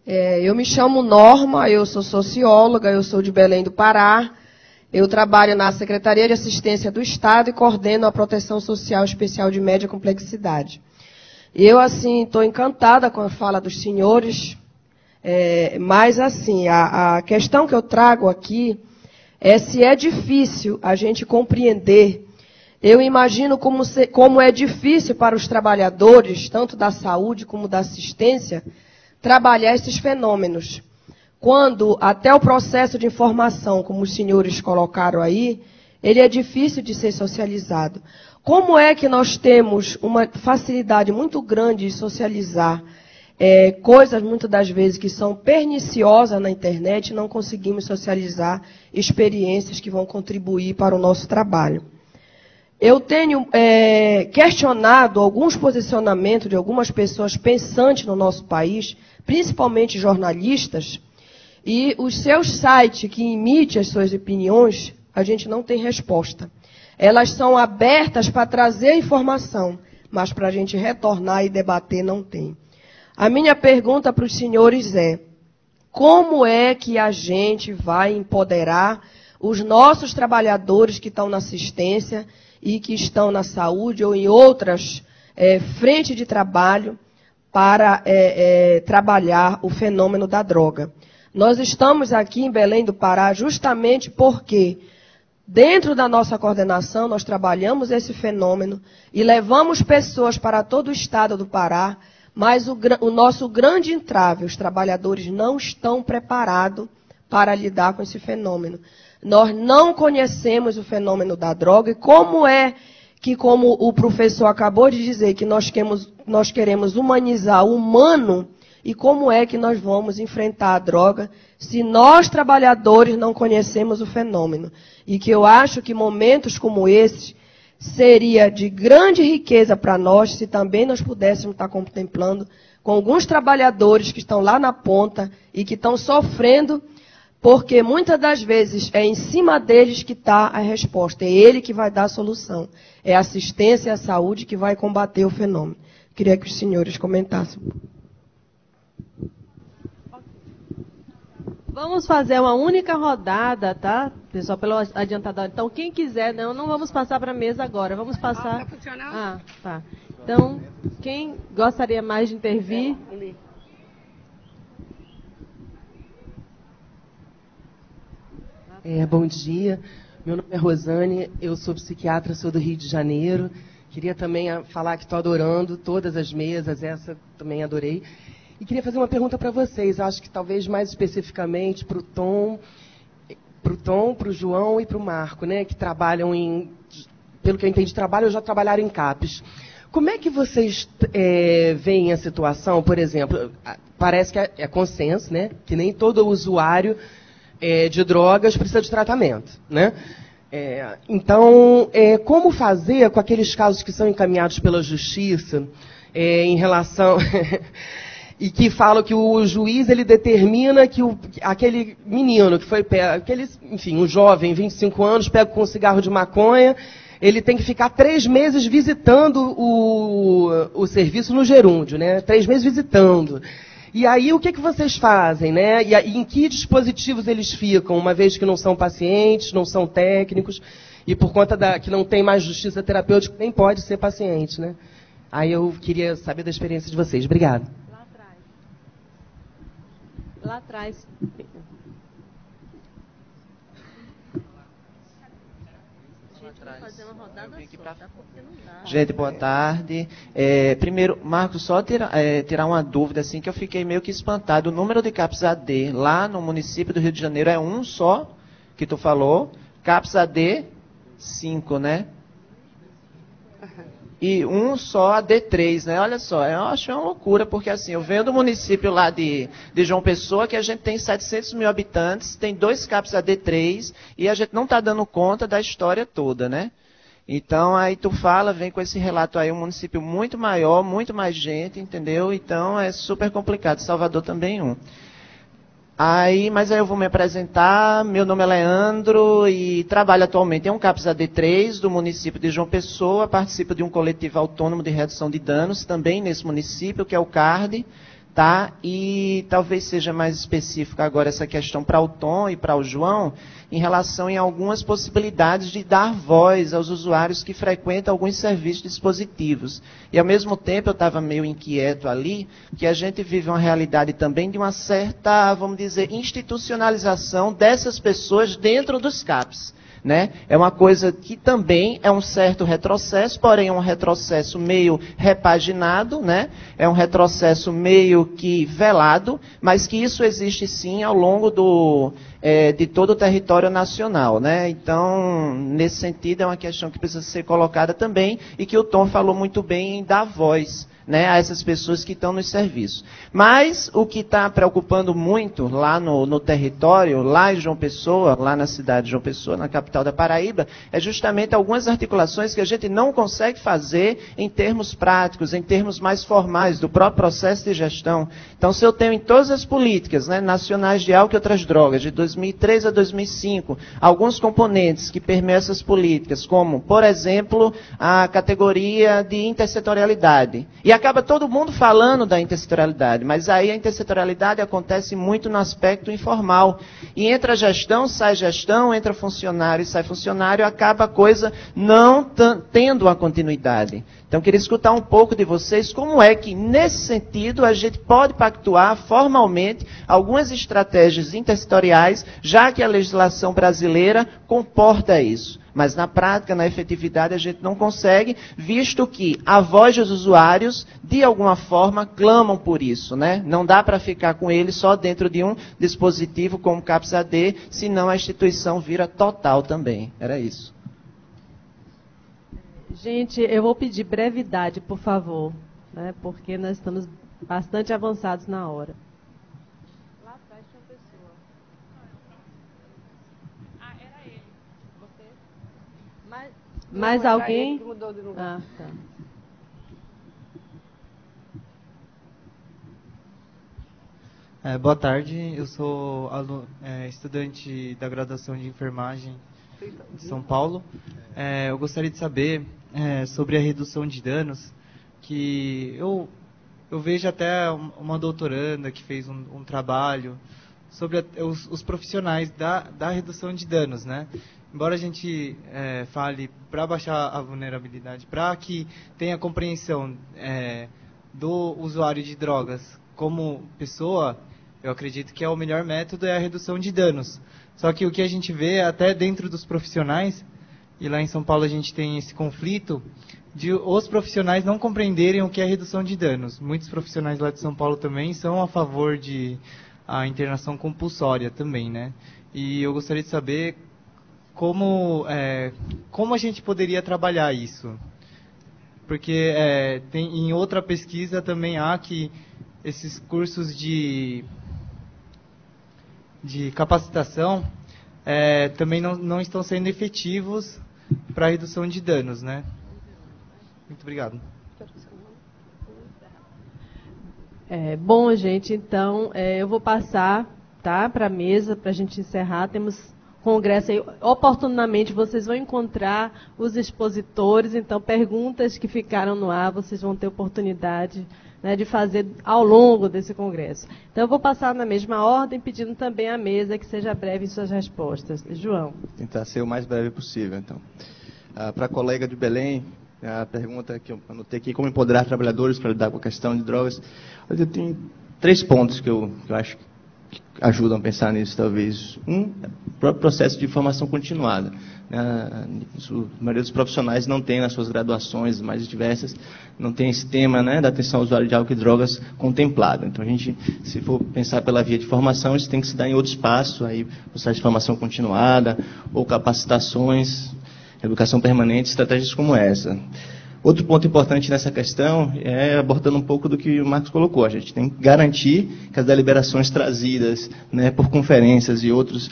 Eu me chamo Norma, eu sou socióloga, eu sou de Belém do Pará. Eu trabalho na Secretaria de Assistência do Estado e coordeno a Proteção Social Especial de Média Complexidade. Eu, assim, estou encantada com a fala dos senhores, mas, assim, a questão que eu trago aqui é se é difícil a gente compreender. Eu imagino como é difícil para os trabalhadores, tanto da saúde como da assistência, trabalhar esses fenômenos. Quando até o processo de informação, como os senhores colocaram aí, ele é difícil de ser socializado. Como é que nós temos uma facilidade muito grande de socializar coisas, muitas das vezes, que são perniciosas na internet, e não conseguimos socializar experiências que vão contribuir para o nosso trabalho? Eu tenho questionado alguns posicionamentos de algumas pessoas pensantes no nosso país, principalmente jornalistas, e os seus sites que emitem as suas opiniões, a gente não tem resposta. Elas são abertas para trazer informação, mas para a gente retornar e debater não tem. A minha pergunta para os senhores é: como é que a gente vai empoderar os nossos trabalhadores que estão na assistência e que estão na saúde ou em outras frentes de trabalho para trabalhar o fenômeno da droga? Nós estamos aqui em Belém do Pará justamente porque, dentro da nossa coordenação, nós trabalhamos esse fenômeno e levamos pessoas para todo o estado do Pará, mas o nosso grande entrave, os trabalhadores não estão preparados para lidar com esse fenômeno. Nós não conhecemos o fenômeno da droga e como é que, como o professor acabou de dizer, que nós queremos humanizar o humano, e como é que nós vamos enfrentar a droga se nós, trabalhadores, não conhecemos o fenômeno? E que eu acho que momentos como esses seria de grande riqueza para nós, se também nós pudéssemos estar contemplando com alguns trabalhadores que estão lá na ponta e que estão sofrendo, porque muitas das vezes é em cima deles que está a resposta. É ele que vai dar a solução. É a assistência e a saúde que vai combater o fenômeno. Queria que os senhores comentassem. Vamos fazer uma única rodada, tá? Pessoal, pelo adiantador. Então, quem quiser, não vamos passar para a mesa agora. Vamos passar... Tá funcionando? Tá. Então, quem gostaria mais de intervir? Bom dia. Meu nome é Rosane, eu sou psiquiatra, sou do Rio de Janeiro. Queria também falar que estou adorando todas as mesas, essa também adorei. E queria fazer uma pergunta para vocês, acho que talvez mais especificamente para o Tom, para o João e para o Marco, né, que trabalham pelo que eu entendi, já trabalharam em CAPES. Como é que vocês veem a situação, por exemplo, parece que é consenso, né, que nem todo usuário de drogas precisa de tratamento, né? Então, como fazer com aqueles casos que são encaminhados pela justiça em relação... e que falam que o juiz ele determina que aquele menino que foi enfim, um jovem, 25 anos, pega com um cigarro de maconha, ele tem que ficar 3 meses visitando o serviço no gerúndio, né? 3 meses visitando. E aí o que vocês fazem, né? E em que dispositivos eles ficam, uma vez que não são pacientes, não são técnicos, e por conta que não tem mais justiça terapêutica, nem pode ser paciente, né? Aí eu queria saber da experiência de vocês. Obrigado. Lá atrás. Gente, boa tarde. Primeiro, Marcos, só tirar uma dúvida, assim, que eu fiquei meio que espantado. O número de CAPS AD lá no município do Rio de Janeiro é um só, que tu falou. CAPS AD, 5, né? E um só AD3, né? Olha só, eu acho uma loucura, porque assim, eu venho do município lá de João Pessoa, que a gente tem 700 mil habitantes, tem 2 CAPS AD3, e a gente não está dando conta da história toda, né? Então, aí tu vem com esse relato aí, um município muito maior, muito mais gente, entendeu? Então, é super complicado. Salvador também Mas aí eu vou me apresentar, meu nome é Leandro e trabalho atualmente em um CAPS AD3 do município de João Pessoa, participo de um coletivo autônomo de redução de danos, também nesse município, que é o CARD, tá? E talvez seja mais específica agora essa questão para o Tom e para o João, em relação em algumas possibilidades de dar voz aos usuários que frequentam alguns serviços dispositivos. E, ao mesmo tempo, eu estava meio inquieto ali, que a gente vive uma realidade também de uma certa, vamos dizer, institucionalização dessas pessoas dentro dos CAPs. Né? É uma coisa que também é um certo retrocesso, porém é um retrocesso meio repaginado, né? É um retrocesso meio que velado, mas que isso existe sim ao longo de todo o território nacional. Né? Então, nesse sentido, é uma questão que precisa ser colocada também e que o Tom falou muito bem em dar voz, né, a essas pessoas que estão nos serviços. Mas o que está preocupando muito lá no território, lá em João Pessoa, lá na cidade de João Pessoa, na capital da Paraíba, é justamente algumas articulações que a gente não consegue fazer em termos práticos, em termos mais formais do próprio processo de gestão. Então, se eu tenho em todas as políticas, né, nacionais de álcool e outras drogas, de 2003 a 2005, alguns componentes que permeiam essas políticas, como, por exemplo, a categoria de intersetorialidade. E acaba todo mundo falando da intersetorialidade, mas aí a intersetorialidade acontece muito no aspecto informal. E entra gestão, entra funcionário e sai funcionário, acaba a coisa não tendo uma continuidade. Então, queria escutar um pouco de vocês como é que, nesse sentido, a gente pode pactuar formalmente algumas estratégias intersetoriais, já que a legislação brasileira comporta isso. Mas na prática, na efetividade, a gente não consegue, visto que a voz dos usuários, de alguma forma, clamam por isso, né? Não dá para ficar com eles só dentro de um dispositivo como o CAPS-AD, senão a instituição vira total também. Era isso. Gente, eu vou pedir brevidade, por favor, né? Porque nós estamos bastante avançados na hora. Lá atrás tinha uma pessoa. Era ele. Você? Mais alguém? Que mudou de lugar. Tá. Boa tarde, eu sou estudante da graduação de enfermagem de São Paulo. Eu gostaria de saber sobre a redução de danos, que eu vejo até uma doutoranda que fez um trabalho sobre os profissionais da redução de danos, né? Embora a gente fale para baixar a vulnerabilidade, para que tenha compreensão do usuário de drogas como pessoa, eu acredito que o melhor método é a redução de danos. Só que o que a gente vê até dentro dos profissionais, e lá em São Paulo a gente tem esse conflito, de os profissionais não compreenderem o que é redução de danos. Muitos profissionais lá de São Paulo também são a favor de a internação compulsória também, né? E eu gostaria de saber como a gente poderia trabalhar isso. Porque em outra pesquisa também há que esses cursos de capacitação também não estão sendo efetivos para a redução de danos, né? Muito obrigado. Bom, gente, então eu vou passar, tá, para a mesa para a gente encerrar. Temos congresso aí. Oportunamente vocês vão encontrar os expositores, então perguntas que ficaram no ar vocês vão ter oportunidade, né, de fazer ao longo desse congresso. Então eu vou passar na mesma ordem, pedindo também à mesa que seja breve em suas respostas. João. Tentar ser o mais breve possível, então. Para a colega de Belém, a pergunta que eu anotei aqui, como empoderar trabalhadores para lidar com a questão de drogas. Eu tenho 3 pontos que eu acho que ajudam a pensar nisso, talvez. O próprio processo de formação continuada. A maioria dos profissionais não tem nas suas graduações mais diversas, não tem esse tema, né, da atenção ao usuário de álcool e drogas contemplado. Então, a gente, se for pensar pela via de formação, isso tem que se dar em outro espaço, aí, processo de formação continuada, ou capacitações, educação permanente, estratégias como essa. Outro ponto importante nessa questão é abordando um pouco do que o Marcos colocou. A gente tem que garantir que as deliberações trazidas, né, por conferências e outras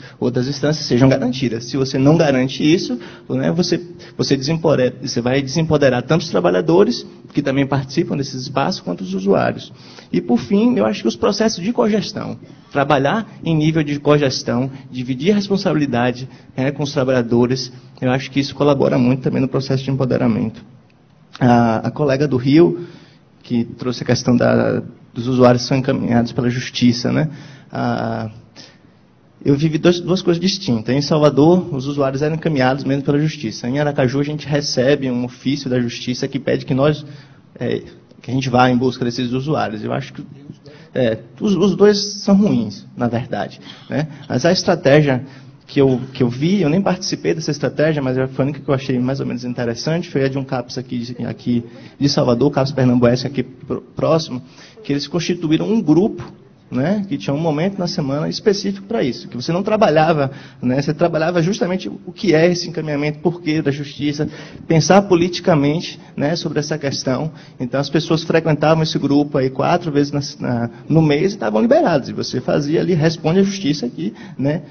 instâncias sejam garantidas. Se você não garante isso, né, você vai desempoderar tanto os trabalhadores, que também participam desses espaços, quanto os usuários. E, por fim, eu acho que os processos de cogestão, trabalhar em nível de cogestão, dividir a responsabilidade, né, com os trabalhadores, eu acho que isso colabora muito também no processo de empoderamento. A colega do Rio, que trouxe a questão dos usuários que são encaminhados pela justiça, né? Eu vivi duas coisas distintas. Em Salvador, os usuários eram encaminhados mesmo pela justiça. Em Aracaju, a gente recebe um ofício da justiça que pede que que a gente vá em busca desses usuários. Eu acho que os dois são ruins, na verdade, né? Mas a estratégia que eu vi, eu nem participei dessa estratégia, mas foi a única que eu achei mais ou menos interessante, foi a de um CAPS aqui de Salvador, o CAPS Pernambuense aqui próximo, que eles constituíram um grupo, né, que tinha um momento na semana específico para isso, que você não trabalhava, né, você trabalhava justamente o que é esse encaminhamento, porquê da justiça, pensar politicamente, né, sobre essa questão. Então as pessoas frequentavam esse grupo aí 4 vezes no mês e estavam liberados, e você fazia ali, responde à justiça aqui, né,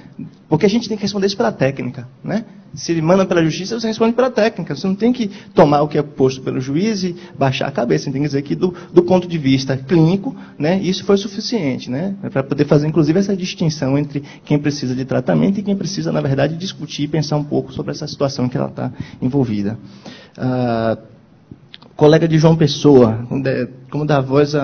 porque a gente tem que responder isso pela técnica, né? Se ele manda pela justiça, você responde pela técnica. Você não tem que tomar o que é posto pelo juiz e baixar a cabeça. Você tem que dizer que do ponto de vista clínico, né, isso foi suficiente, né, para poder fazer, inclusive, essa distinção entre quem precisa de tratamento e quem precisa, na verdade, discutir e pensar um pouco sobre essa situação em que ela está envolvida. Colega de João Pessoa, como dar voz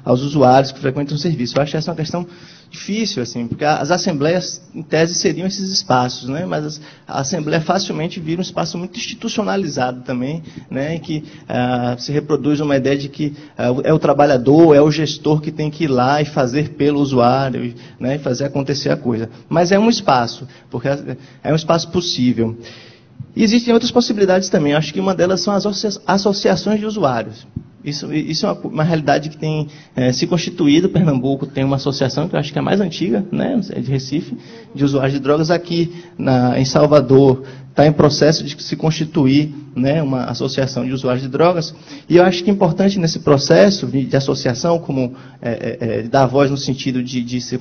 aos usuários que frequentam o serviço. Eu acho essa uma questão difícil, assim, porque as assembleias, em tese, seriam esses espaços, né? Mas a assembleia facilmente vira um espaço muito institucionalizado também, né? Em que se reproduz uma ideia de que é o trabalhador, é o gestor que tem que ir lá e fazer pelo usuário, né? E fazer acontecer a coisa. Mas é um espaço, porque é um espaço possível. E existem outras possibilidades também. Eu acho que uma delas são as associações de usuários. Isso é uma realidade que tem se constituído. Pernambuco tem uma associação que eu acho que é a mais antiga, né, de Recife, de usuários de drogas. Aqui em Salvador está em processo de se constituir, né, uma associação de usuários de drogas. E eu acho que é importante nesse processo de associação, como dar voz no sentido de ser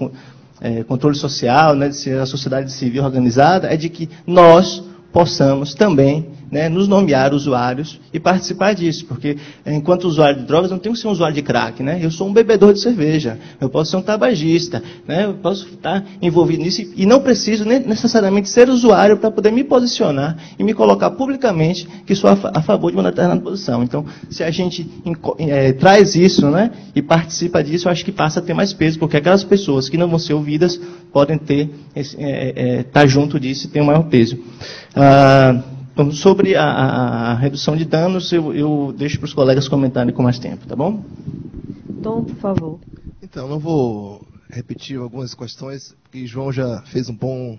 controle social, né, de ser a sociedade civil organizada, é de que nós possamos também, né, nos nomear usuários e participar disso, porque enquanto usuário de drogas, eu não tenho que ser um usuário de crack, né? Eu sou um bebedor de cerveja, eu posso ser um tabagista, né? Eu posso estar envolvido nisso e não preciso necessariamente ser usuário para poder me posicionar e me colocar publicamente que sou a favor de uma determinada posição. Então, se a gente traz isso, né, e participa disso, eu acho que passa a ter mais peso, porque aquelas pessoas que não vão ser ouvidas podem estar junto disso e ter um maior peso. Então, sobre a redução de danos, eu deixo para os colegas comentarem com mais tempo, tá bom? Tom, por favor. Então, não vou repetir algumas questões, porque João já fez um bom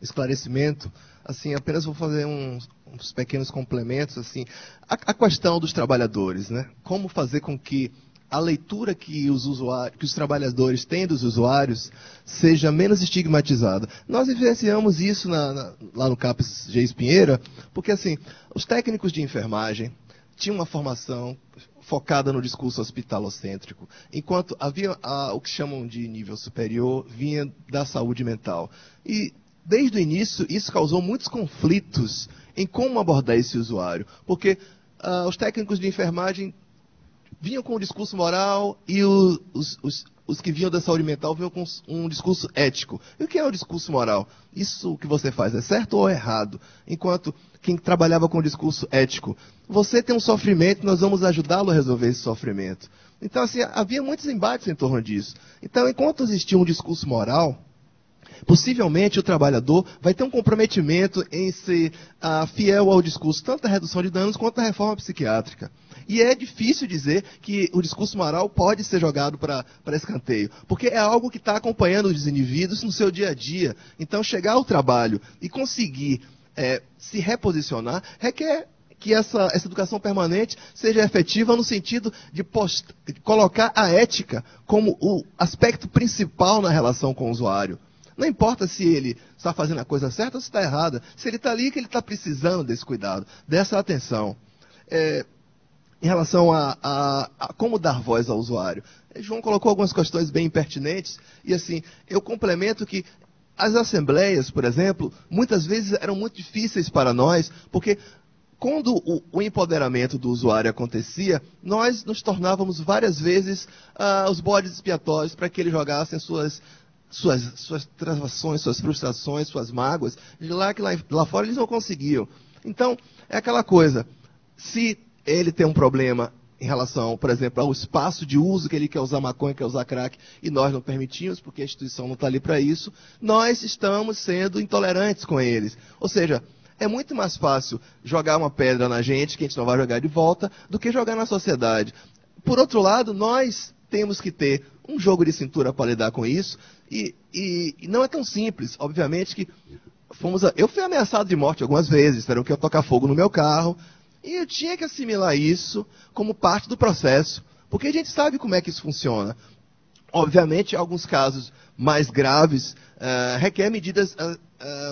esclarecimento. Assim, apenas vou fazer uns pequenos complementos. Assim, a questão dos trabalhadores, né? Como fazer com que a leitura que os trabalhadores têm dos usuários seja menos estigmatizada. Nós vivenciamos isso lá no CAPS Geis Pinheira, porque assim, os técnicos de enfermagem tinham uma formação focada no discurso hospitalocêntrico, enquanto havia o que chamam de nível superior, vinha da saúde mental. E desde o início, isso causou muitos conflitos em como abordar esse usuário, porque os técnicos de enfermagem vinham com um discurso moral e os que vinham da saúde mental vinham com um discurso ético. E o que é o discurso moral? Isso que você faz é certo ou errado? Enquanto quem trabalhava com o discurso ético, você tem um sofrimento, nós vamos ajudá-lo a resolver esse sofrimento. Então, assim, havia muitos embates em torno disso. Então, enquanto existia um discurso moral, possivelmente o trabalhador vai ter um comprometimento em ser fiel ao discurso, tanto da redução de danos quanto da reforma psiquiátrica. E é difícil dizer que o discurso moral pode ser jogado para escanteio, porque é algo que está acompanhando os indivíduos no seu dia a dia. Então, chegar ao trabalho e conseguir se reposicionar requer que essa educação permanente seja efetiva no sentido de colocar a ética como o aspecto principal na relação com o usuário. Não importa se ele está fazendo a coisa certa ou se está errada. Se ele está ali, que ele está precisando desse cuidado, dessa atenção. Em relação a como dar voz ao usuário. João colocou algumas questões bem pertinentes. E assim, eu complemento que as assembleias, por exemplo, muitas vezes eram muito difíceis para nós, porque quando o empoderamento do usuário acontecia, nós nos tornávamos várias vezes os bodes expiatórios para que ele jogasse suas travações, suas frustrações, suas mágoas, de lá fora eles não conseguiam. Então, é aquela coisa, se ele tem um problema em relação, por exemplo, ao espaço de uso que ele quer usar maconha, quer usar crack, e nós não permitimos, porque a instituição não está ali para isso, nós estamos sendo intolerantes com eles. Ou seja, é muito mais fácil jogar uma pedra na gente, que a gente não vai jogar de volta, do que jogar na sociedade. Por outro lado, nós temos que ter um jogo de cintura para lidar com isso, e não é tão simples. Obviamente que eu fui ameaçado de morte algumas vezes, disseram que eu ia tocar fogo no meu carro, e eu tinha que assimilar isso como parte do processo, porque a gente sabe como é que isso funciona. Obviamente, alguns casos mais graves requer medidas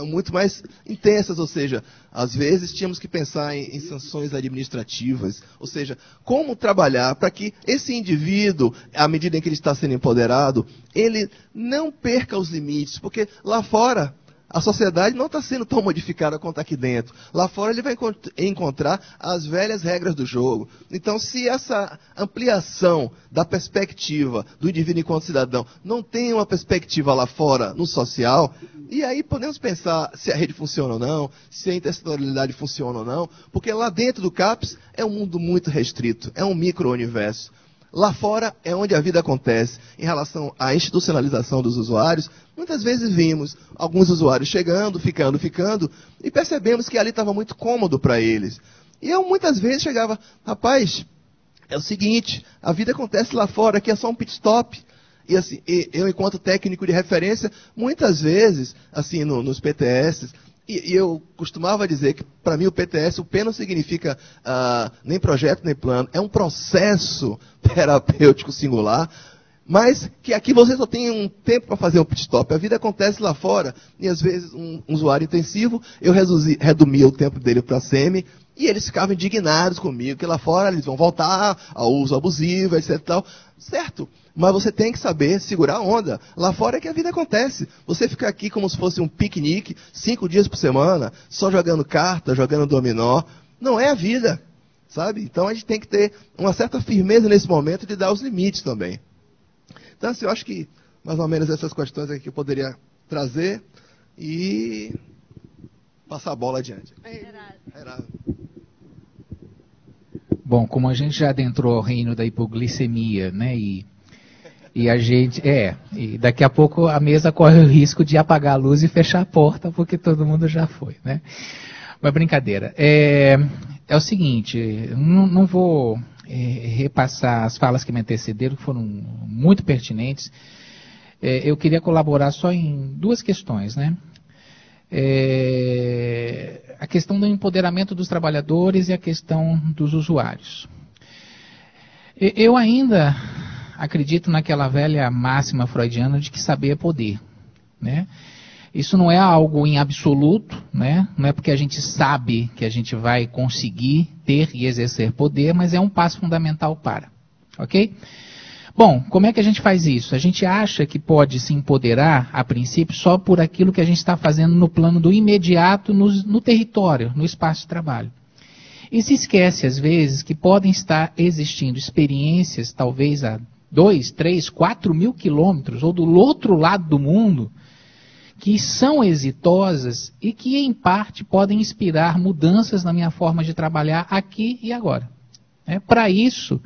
muito mais intensas, ou seja, às vezes tínhamos que pensar em sanções administrativas, ou seja, como trabalhar para que esse indivíduo, à medida em que ele está sendo empoderado, ele não perca os limites, porque lá fora a sociedade não está sendo tão modificada quanto aqui dentro. Lá fora ele vai encontrar as velhas regras do jogo. Então, se essa ampliação da perspectiva do indivíduo enquanto cidadão não tem uma perspectiva lá fora, no social, e aí podemos pensar se a rede funciona ou não, se a intersetorialidade funciona ou não, porque lá dentro do CAPES é um mundo muito restrito, é um micro-universo. Lá fora é onde a vida acontece. Em relação à institucionalização dos usuários, muitas vezes vimos alguns usuários chegando, ficando, e percebemos que ali estava muito cômodo para eles. E eu muitas vezes chegava, rapaz, é o seguinte, a vida acontece lá fora, aqui é só um pit stop. E assim, eu enquanto técnico de referência, muitas vezes, assim, nos PTS, e eu costumava dizer que, para mim, o PTS, o P não significa nem projeto, nem plano. É um processo terapêutico singular, mas que aqui você só tem um tempo para fazer um pit stop. A vida acontece lá fora, e às vezes um usuário intensivo, eu reduzia o tempo dele para semi, e eles ficavam indignados comigo, que lá fora eles vão voltar ao uso abusivo, etc. Tal. Certo, mas você tem que saber segurar a onda. Lá fora é que a vida acontece. Você fica aqui como se fosse um piquenique, 5 dias por semana, só jogando carta, jogando dominó, não é a vida, sabe? Então a gente tem que ter uma certa firmeza nesse momento de dar os limites também. Então, assim, eu acho que mais ou menos essas questões aqui eu poderia trazer e passar a bola adiante. Era... Bom, como a gente já adentrou ao reino da hipoglicemia, né, e a gente, e daqui a pouco a mesa corre o risco de apagar a luz e fechar a porta, porque todo mundo já foi, né? Mas brincadeira. É o seguinte, não vou repassar as falas que me antecederam, que foram muito pertinentes. Eu queria colaborar só em 2 questões, né? A questão do empoderamento dos trabalhadores e a questão dos usuários. Eu ainda acredito naquela velha máxima freudiana de que saber é poder, né? Isso não é algo em absoluto, né? Não é porque a gente sabe que a gente vai conseguir ter e exercer poder, mas é um passo fundamental para, ok? Bom, como é que a gente faz isso? A gente acha que pode se empoderar, a princípio, só por aquilo que a gente está fazendo no plano do imediato, no território, no espaço de trabalho. E se esquece, às vezes, que podem estar existindo experiências, talvez a 2, 3, 4 mil quilômetros, ou do outro lado do mundo, que são exitosas e que, em parte, podem inspirar mudanças na minha forma de trabalhar aqui e agora. Para isso,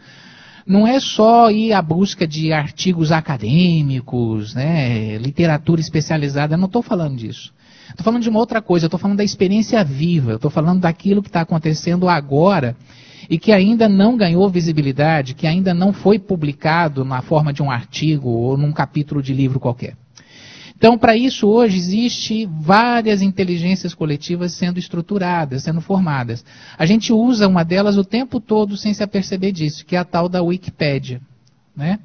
não é só ir à busca de artigos acadêmicos, né, literatura especializada, eu não estou falando disso. Estou falando de uma outra coisa, eu estou falando da experiência viva, eu estou falando daquilo que está acontecendo agora e que ainda não ganhou visibilidade, que ainda não foi publicado na forma de um artigo ou num capítulo de livro qualquer. Então, para isso, hoje, existe várias inteligências coletivas sendo estruturadas, sendo formadas. A gente usa uma delas o tempo todo sem se aperceber disso, que é a tal da Wikipédia, né?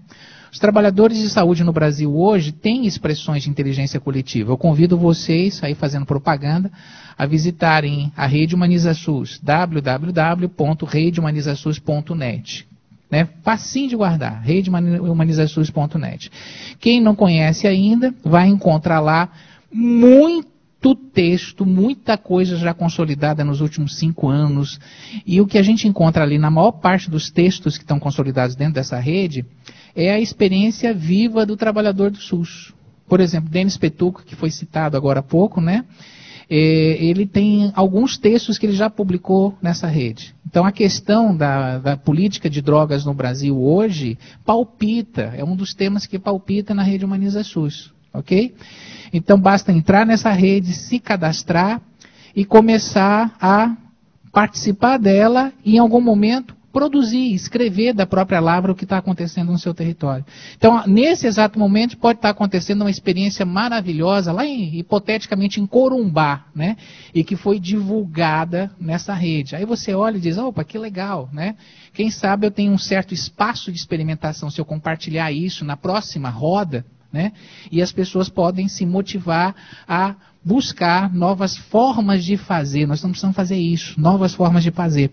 Os trabalhadores de saúde no Brasil hoje têm expressões de inteligência coletiva. Eu convido vocês, aí fazendo propaganda, a visitarem a Rede HumanizaSUS, www.redehumanizasus.net. Né? Facinho de guardar, redehumanizasus.net. Quem não conhece ainda, vai encontrar lá muito texto, muita coisa já consolidada nos últimos 5 anos. E o que a gente encontra ali na maior parte dos textos que estão consolidados dentro dessa rede é a experiência viva do trabalhador do SUS. Por exemplo, Denis Petuco, que foi citado agora há pouco, né? ele tem alguns textos que ele já publicou nessa rede. Então, a questão da política de drogas no Brasil hoje palpita, é um dos temas que palpita na rede Humaniza SUS, ok? Então, basta entrar nessa rede, se cadastrar e começar a participar dela e, em algum momento, produzir, escrever da própria Lavra o que está acontecendo no seu território. Então, nesse exato momento, pode estar acontecendo uma experiência maravilhosa, lá hipoteticamente em Corumbá, né? E que foi divulgada nessa rede. Aí você olha e diz, opa, que legal, né? Quem sabe eu tenho um certo espaço de experimentação se eu compartilhar isso na próxima roda, né? E as pessoas podem se motivar a buscar novas formas de fazer. Nós não precisamos fazer isso, novas formas de fazer.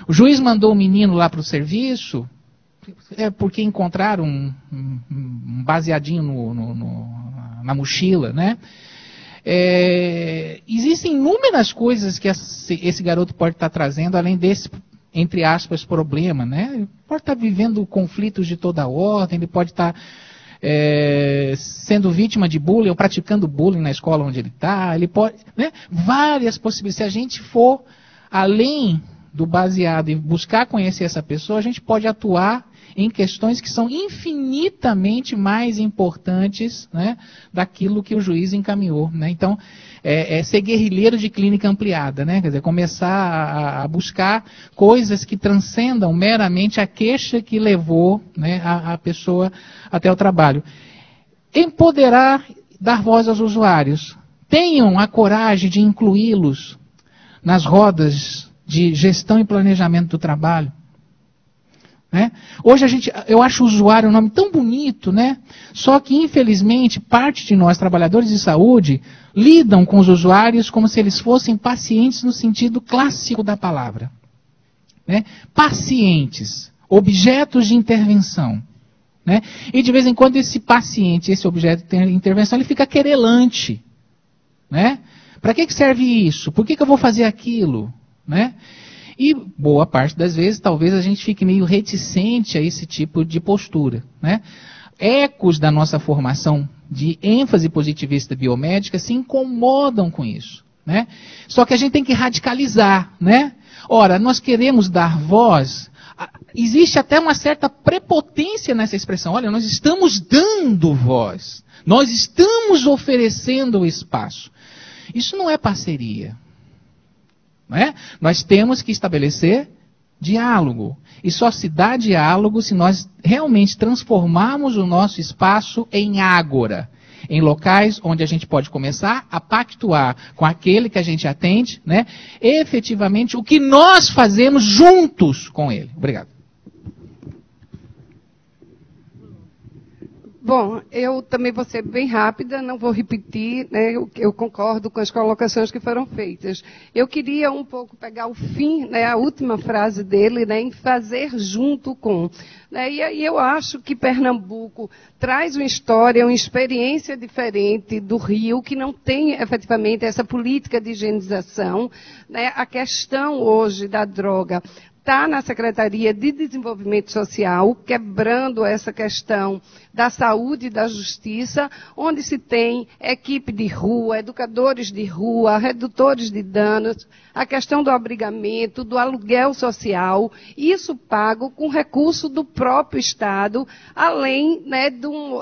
O juiz mandou o menino lá para o serviço, porque encontraram um baseadinho na mochila, né? Existem inúmeras coisas que esse garoto pode estar trazendo, além desse, entre aspas, problema, né? Ele pode estar vivendo conflitos de toda ordem, ele pode estar sendo vítima de bullying ou praticando bullying na escola onde ele está, ele pode, né? Várias possibilidades. Se a gente for além do baseado e buscar conhecer essa pessoa, a gente pode atuar em questões que são infinitamente mais importantes, né, daquilo que o juiz encaminhou, né? Então, ser guerrilheiro de clínica ampliada, né? Quer dizer, começar a buscar coisas que transcendam meramente a queixa que levou, né, a pessoa até o trabalho. Empoderar, dar voz aos usuários. Tenham a coragem de incluí-los nas rodas de gestão e planejamento do trabalho. Né? Hoje eu acho o usuário um nome tão bonito, né? Só que infelizmente parte de nós, trabalhadores de saúde, lidam com os usuários como se eles fossem pacientes no sentido clássico da palavra. Né? Pacientes, objetos de intervenção. Né? E de vez em quando esse paciente, esse objeto de intervenção, ele fica querelante. Né? Para que serve isso? Por que eu vou fazer aquilo? Né? E boa parte das vezes, talvez a gente fique meio reticente a esse tipo de postura. Né? Ecos da nossa formação de ênfase positivista biomédica se incomodam com isso. Né? Só que a gente tem que radicalizar. Né? Ora, nós queremos dar voz, existe até uma certa prepotência nessa expressão. Olha, nós estamos dando voz, nós estamos oferecendo o espaço. Isso não é parceria. Né? Nós temos que estabelecer diálogo. E só se dá diálogo se nós realmente transformarmos o nosso espaço em ágora. Em locais onde a gente pode começar a pactuar com aquele que a gente atende, né? Efetivamente o que nós fazemos juntos com ele. Obrigado. Bom, eu também vou ser bem rápida, não vou repetir, né, eu concordo com as colocações que foram feitas. Eu queria um pouco pegar o fim, né, a última frase dele, né, em fazer junto com. Né, e aí eu acho que Pernambuco traz uma história, uma experiência diferente do Rio, que não tem efetivamente essa política de higienização. Né, a questão hoje da droga está na Secretaria de Desenvolvimento Social, quebrando essa questão da saúde e da justiça, onde se tem equipe de rua, educadores de rua, redutores de danos, a questão do abrigamento, do aluguel social, isso pago com recurso do próprio Estado, além, né,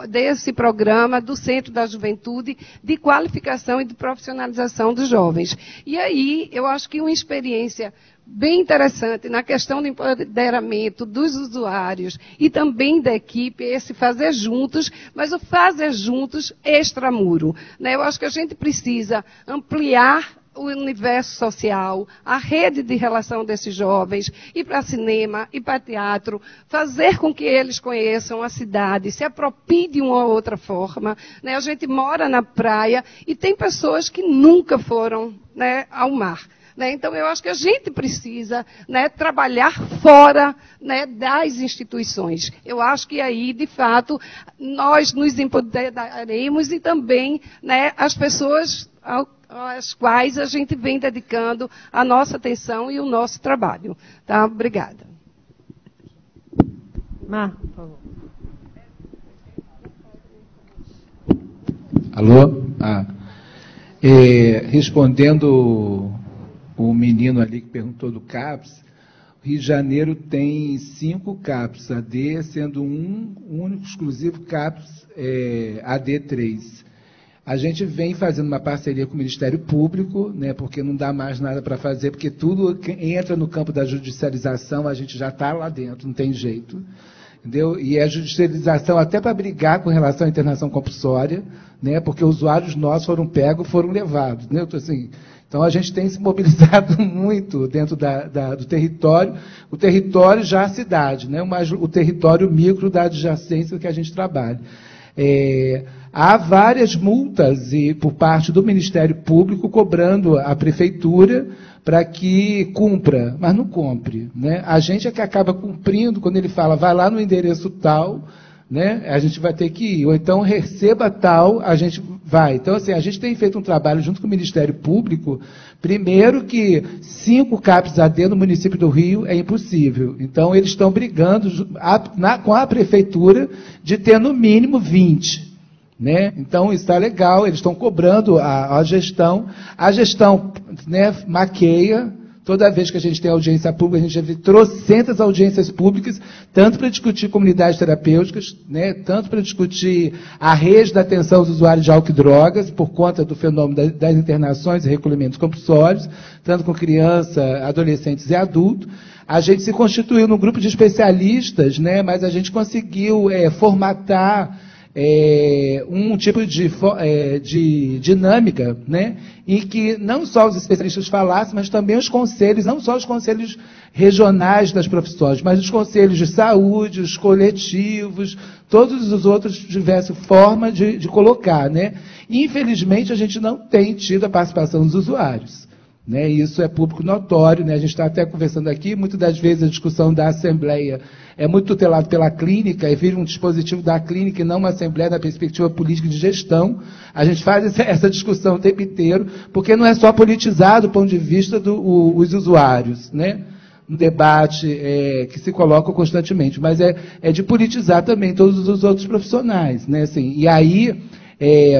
desse programa do Centro da Juventude de qualificação e de profissionalização dos jovens. E aí, eu acho que uma experiência bem interessante na questão do empoderamento dos usuários e também da equipe, esse fazer juntos, mas o fazer juntos extramuro. Né? Eu acho que a gente precisa ampliar o universo social, a rede de relação desses jovens, ir para cinema, ir para teatro, fazer com que eles conheçam a cidade, se apropriem de uma ou outra forma. Né? A gente mora na praia e tem pessoas que nunca foram, né, ao mar. Então, eu acho que a gente precisa, né, trabalhar fora, né, das instituições. Eu acho que aí, de fato, nós nos empoderaremos e também, né, as pessoas às quais a gente vem dedicando a nossa atenção e o nosso trabalho. Tá? Obrigada. Mar, por favor. Alô? Respondendo o menino ali que perguntou do CAPS, o Rio de Janeiro tem 5 CAPS AD, sendo um único exclusivo CAPS AD3. A gente vem fazendo uma parceria com o Ministério Público, né, porque não dá mais nada para fazer, porque tudo que entra no campo da judicialização, a gente já está lá dentro, não tem jeito. Entendeu? E a judicialização até para brigar com relação à internação compulsória, né, porque usuários nossos foram pegos, foram levados. Né? Então, a gente tem se mobilizado muito dentro do território, o território já a cidade, né, mas o território micro da adjacência que a gente trabalha. Há várias multas por parte do Ministério Público cobrando a prefeitura para que cumpra, mas não cumpre. Né? A gente é que acaba cumprindo quando ele fala, vai lá no endereço tal, né? A gente vai ter que ir, ou então receba tal, a gente vai. Então, assim, a gente tem feito um trabalho junto com o Ministério Público, primeiro que 5 CAPs AD no município do Rio é impossível. Então, eles estão brigando com a prefeitura de ter no mínimo 20. Né? Então, isso está legal, eles estão cobrando a gestão. A gestão, né, maqueia. Toda vez que a gente tem audiência pública, a gente já vê trocentas audiências públicas, tanto para discutir comunidades terapêuticas, né, tanto para discutir a rede da atenção dos usuários de álcool e drogas, por conta do fenômeno das internações e recolhimentos compulsórios, tanto com criança, adolescentes e adultos. A gente se constituiu num grupo de especialistas, né, mas a gente conseguiu formatar um tipo de dinâmica, né, em que não só os especialistas falassem, mas também os conselhos, não só os conselhos regionais das profissões, mas os conselhos de saúde, os coletivos, todos os outros tivessem forma de colocar. Né. Infelizmente, a gente não tem tido a participação dos usuários. Né, isso é público notório, né, a gente está até conversando aqui, muitas das vezes a discussão da Assembleia é muito tutelada pela clínica, e vira um dispositivo da clínica e não uma Assembleia da perspectiva política de gestão. A gente faz essa discussão o tempo inteiro, porque não é só politizado do ponto de vista dos usuários, né, um debate que se coloca constantemente, mas é de politizar também todos os outros profissionais. Né, assim, e aí,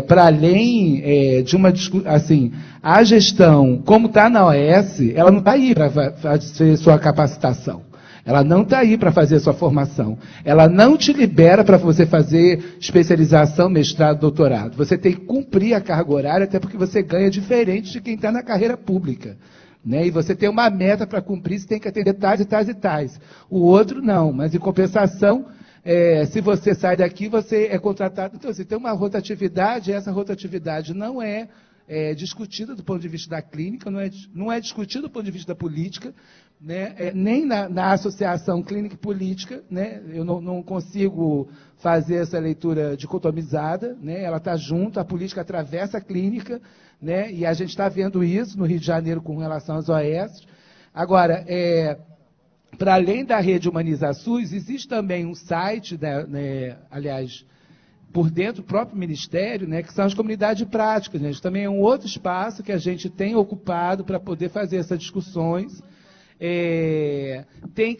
para além de uma discussão, assim, a gestão, como está na OS, ela não está aí para fazer sua capacitação. Ela não está aí para fazer sua formação. Ela não te libera para você fazer especialização, mestrado, doutorado. Você tem que cumprir a carga horária, até porque você ganha diferente de quem está na carreira pública. Né? E você tem uma meta para cumprir, você tem que atender tais e tais e tais. O outro não, mas em compensação, se você sai daqui, você é contratado. Então, você tem uma rotatividade, e essa rotatividade não é discutida do ponto de vista da clínica, não é discutida do ponto de vista da política, né? Nem na associação clínica e política, né? Eu não consigo fazer essa leitura dicotomizada, né? Ela está junto, a política atravessa a clínica, né? E a gente está vendo isso no Rio de Janeiro com relação às OS. Agora, para além da rede Humaniza SUS, existe também um site, né, aliás, por dentro do próprio Ministério, né, que são as comunidades de prática. Né? Isso também é um outro espaço que a gente tem ocupado para poder fazer essas discussões. Tem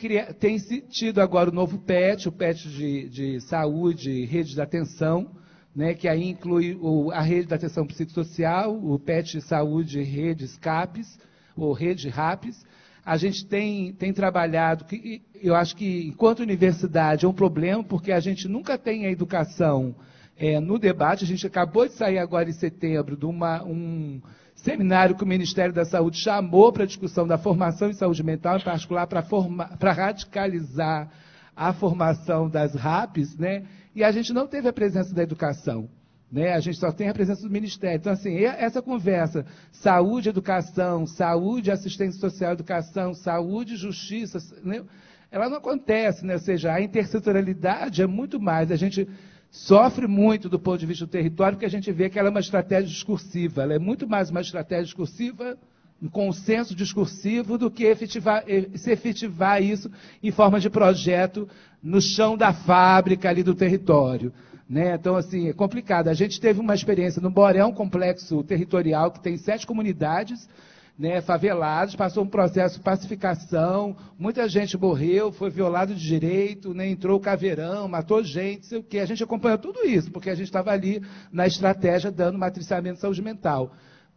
tido agora o novo PET, o PET de saúde e rede de atenção, né, que aí inclui a rede de atenção psicossocial, o PET de saúde e redes CAPES, ou rede RAPES. A gente tem trabalhado, eu acho que enquanto universidade é um problema, porque a gente nunca tem a educação no debate. A gente acabou de sair agora em setembro de um seminário que o Ministério da Saúde chamou para a discussão da formação em saúde mental, em particular para radicalizar a formação das RAPs, né? E a gente não teve a presença da educação. Né? A gente só tem a presença do Ministério. Então, assim, essa conversa, saúde, educação, saúde, assistência social, educação, saúde, justiça, né? Ela não acontece, né? Ou seja, a intersetorialidade é muito mais. A gente sofre muito do ponto de vista do território, porque a gente vê que ela é uma estratégia discursiva. Ela é muito mais uma estratégia discursiva, um consenso discursivo, do que se efetivar isso em forma de projeto no chão da fábrica ali do território. Né? Então, assim, é complicado. A gente teve uma experiência no Boré, um complexo territorial que tem 7 comunidades, né, faveladas, passou um processo de pacificação, muita gente morreu, foi violado de direito, né, entrou o caveirão, matou gente, sei o quê. A gente acompanhou tudo isso, porque a gente estava ali na estratégia dando matriciamento de saúde mental.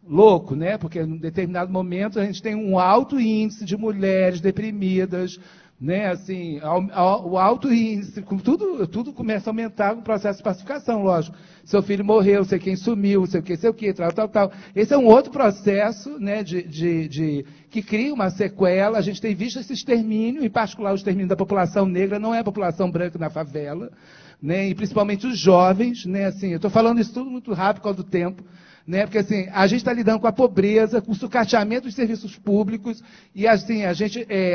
louco, né? Porque em determinado momento a gente tem um alto índice de mulheres deprimidas, né? Assim, o alto índice, tudo começa a aumentar com o processo de pacificação, lógico. Seu filho morreu, sei quem sumiu, sei o que, tal. Esse é um outro processo, né, que cria uma sequela. A gente tem visto esse extermínio, em particular o extermínio da população negra, não é a população branca na favela, né? E principalmente os jovens, né? Assim, eu estou falando isso tudo muito rápido por causa do tempo. Né? Porque assim, a gente está lidando com a pobreza, com o sucateamento dos serviços públicos, e assim,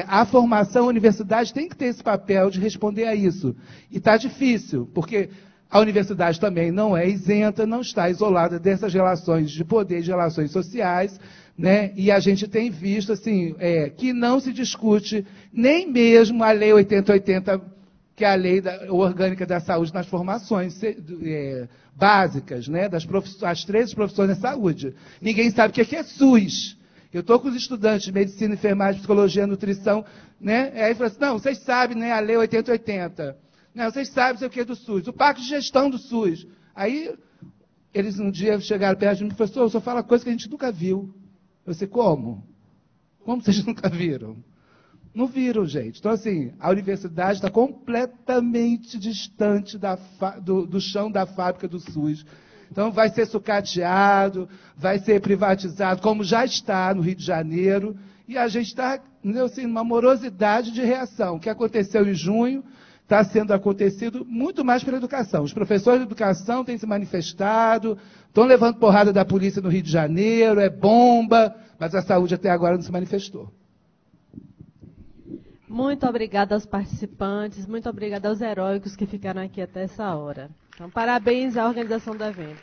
a formação, a universidade tem que ter esse papel de responder a isso. E está difícil, porque a universidade também não é isenta, não está isolada dessas relações de poder, de relações sociais, né? E a gente tem visto assim, que não se discute nem mesmo a Lei 8080, que é a lei orgânica da saúde nas formações básicas, né, as 13 profissões da saúde. Ninguém sabe o que é SUS. Eu estou com os estudantes de medicina, enfermagem, psicologia, nutrição, né? Aí fala assim, não, vocês sabem, né, a lei 8080. Não, vocês sabem o que é do SUS. O pacto de gestão do SUS. Aí, eles um dia chegaram perto de mim e falaram, professor, o senhor fala coisa que a gente nunca viu. Eu disse, como? Como vocês nunca viram? Não viram, gente. Então, assim, a universidade está completamente distante do chão da fábrica do SUS. Então, vai ser sucateado, vai ser privatizado, como já está no Rio de Janeiro, e a gente está, assim, numa morosidade de reação. O que aconteceu em junho está sendo acontecido muito mais pela educação. Os professores de educação têm se manifestado, estão levando porrada da polícia no Rio de Janeiro, é bomba, mas a saúde até agora não se manifestou. Muito obrigada aos participantes, muito obrigada aos heróicos que ficaram aqui até essa hora. Então, parabéns à organização do evento.